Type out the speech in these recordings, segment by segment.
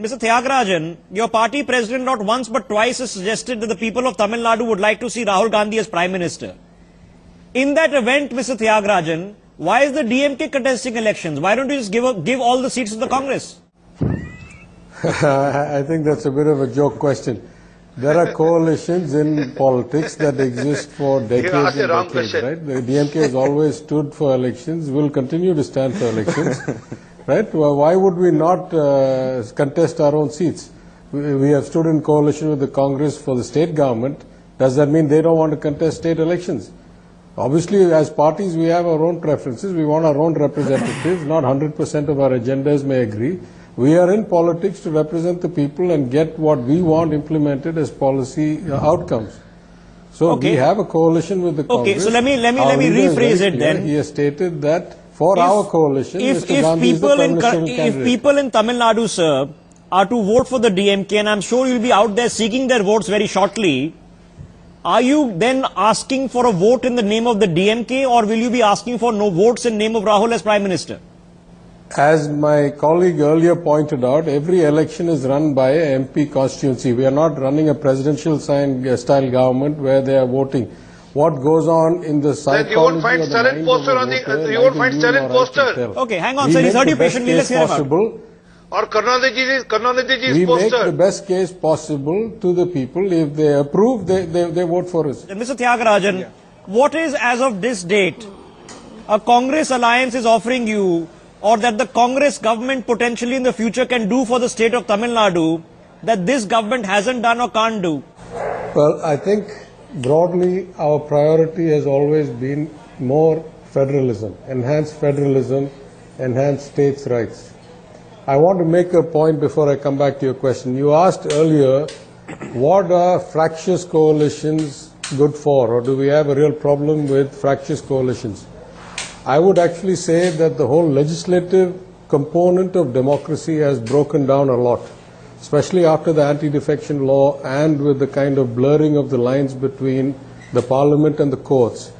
Mr. Thiagarajan, your party president not once but twice has suggested that the people of Tamil Nadu would like to see Rahul Gandhi as Prime Minister. In that event, Mr. Thiagarajan, why is the DMK contesting elections? Why don't you just give all the seats to the Congress? I think that's a bit of a joke question. There are coalitions in politics that exist for decades and decades, right? The DMK has always stood for elections, will continue to stand for elections. Right? Well, why would we not contest our own seats? We have stood in coalition with the Congress for the state government. Does that mean they don't want to contest state elections? Obviously, as parties, we have our own preferences. We want our own representatives. Not 100% of our agendas may agree. We are in politics to represent the people and get what we want implemented as policy outcomes. So we have a coalition with the Congress. Okay, so let me rephrase it then. He has stated that for our coalition, if people in Tamil Nadu, sir, are to vote for the DMK, and I'm sure you'll be out there seeking their votes very shortly, are you then asking for a vote in the name of the DMK, or will you be asking for no votes in name of Rahul as Prime Minister? As my colleague earlier pointed out, every election is run by a MP constituency. We are not running a presidential style government where they are voting. What goes on in the psychology you won't find silent poster on the. You won't find silent poster. Okay, hang on, sir. He's heard you patiently. Let's hear about. Or Karnadiji poster. We make the best case possible to the people. If they approve, they vote for us. Mr. Thiagarajan, what is, as of this date, a Congress alliance is offering you, or that the Congress government potentially in the future can do for the state of Tamil Nadu, that this government hasn't done or can't do? Well, I think broadly our priority has always been more federalism, enhanced states' rights. I want to make a point before I come back to your question. You asked earlier, what are fractious coalitions good for, or do we have a real problem with fractious coalitions? I would actually say that the whole legislative component of democracy has broken down a lot, especially after the anti-defection law and with the kind of blurring of the lines between the parliament and the courts.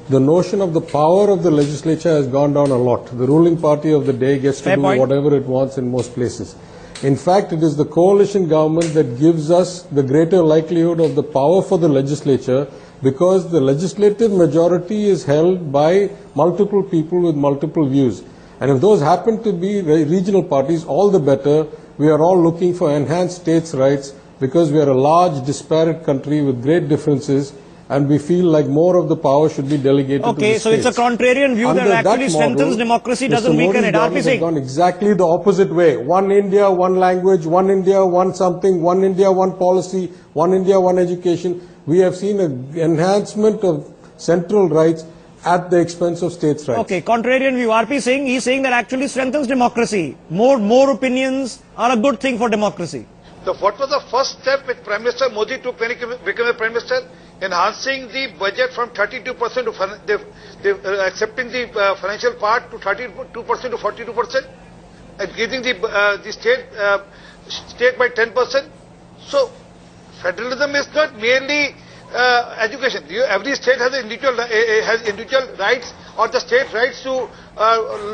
The notion of the power of the legislature has gone down a lot. The ruling party of the day gets to do whatever it wants in most places. In fact, it is the coalition government that gives us the greater likelihood of the power for the legislature, because the legislative majority is held by multiple people with multiple views. And if those happen to be regional parties, all the better. We are all looking for enhanced states' rights because we are a large, disparate country with great differences, and we feel like more of the power should be delegated to the states. Okay, so it's a contrarian view that actually strengthens democracy, doesn't weaken it. Mr. Modi has gone exactly the opposite way. One India, one language, one India, one something, one India, one policy, one India, one education. We have seen an enhancement of central rights at the expense of states' rights. Okay, contrarian view. RP Singh, he's saying that actually strengthens democracy. More opinions are a good thing for democracy. What was the first step which Prime Minister Modi took when he became a Prime Minister? Enhancing the budget from 32% to accepting the financial part to 32% to 42%, and giving the state by 10%. So federalism is not merely education. Every state has individual rights, or the state rights to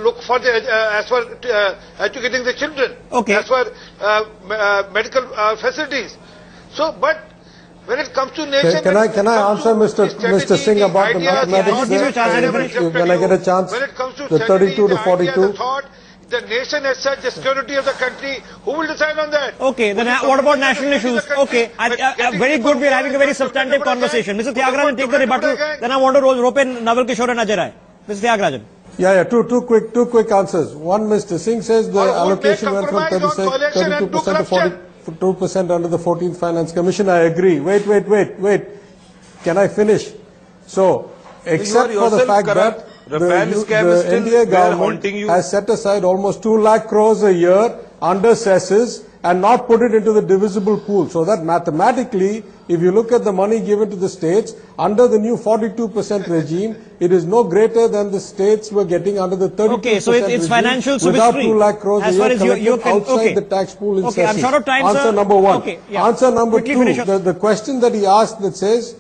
look for as for educating the children, as for medical facilities. So, but when it comes to nation, can I answer Mr. Singh about the mathematics? When I get a chance, when it comes to the 32 to 42. The nation has said the security of the country. Who will decide on that? Okay, then what about national issues? Okay, very good. We are having a very substantive conversation. Mr. Thiagarajan, take the rebuttal. Then I want to rope in Naval Kishore and Ajay Rai. Mr. Thiagarajan. Yeah. Two quick answers. One, Mr. Singh says the allocation went from 32% to 42% under the 14th Finance Commission. I agree. Wait. Can I finish? So, except for the fact that the NDA government has set aside almost 2 lakh crores a year under cesses and not put it into the divisible pool. So that mathematically, if you look at the money given to the states, under the new 42% regime, it is no greater than the states were getting under the 32% Okay, so it's financial, so without 2 lakh crores as a year collected outside the tax pool in Okay, I'm short of time, Answer sir. number one. Okay, Answer number two, the question that he asked that says,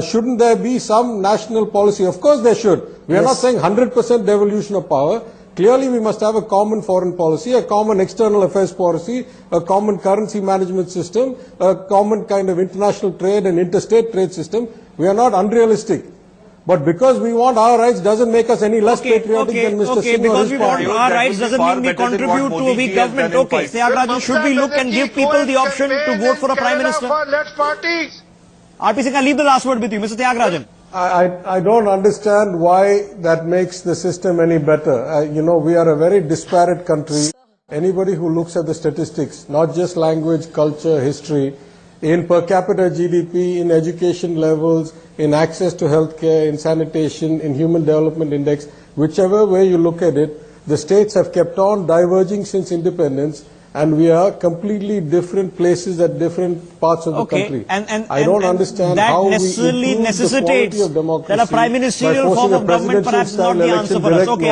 shouldn't there be some national policy? Of course there should. We are not saying 100% devolution of power. Clearly, we must have a common foreign policy, a common external affairs policy, a common currency management system, a common kind of international trade and interstate trade system. We are not unrealistic. But because we want our rights doesn't make us any less patriotic than Mr. Singh or because his we want party. our rights doesn't mean we contribute to a weak government. Okay, Tyagarajan, should we look and give people the option to vote for a Prime Minister? Left parties. RP Singh, I'll leave the last word with you. Mr. Tyagarajan. I don't understand why that makes the system any better. We are a very disparate country. Anybody who looks at the statistics, not just language, culture, history, in per capita GDP, in education levels, in access to healthcare, in sanitation, in human development index, whichever way you look at it, the states have kept on diverging since independence, and we are completely different places at different parts of the country. I don't understand that how necessarily we improve the quality necessitates of democracy that a prime ministerial by form forcing a of government perhaps is not the presidential answer style for us. election. Okay,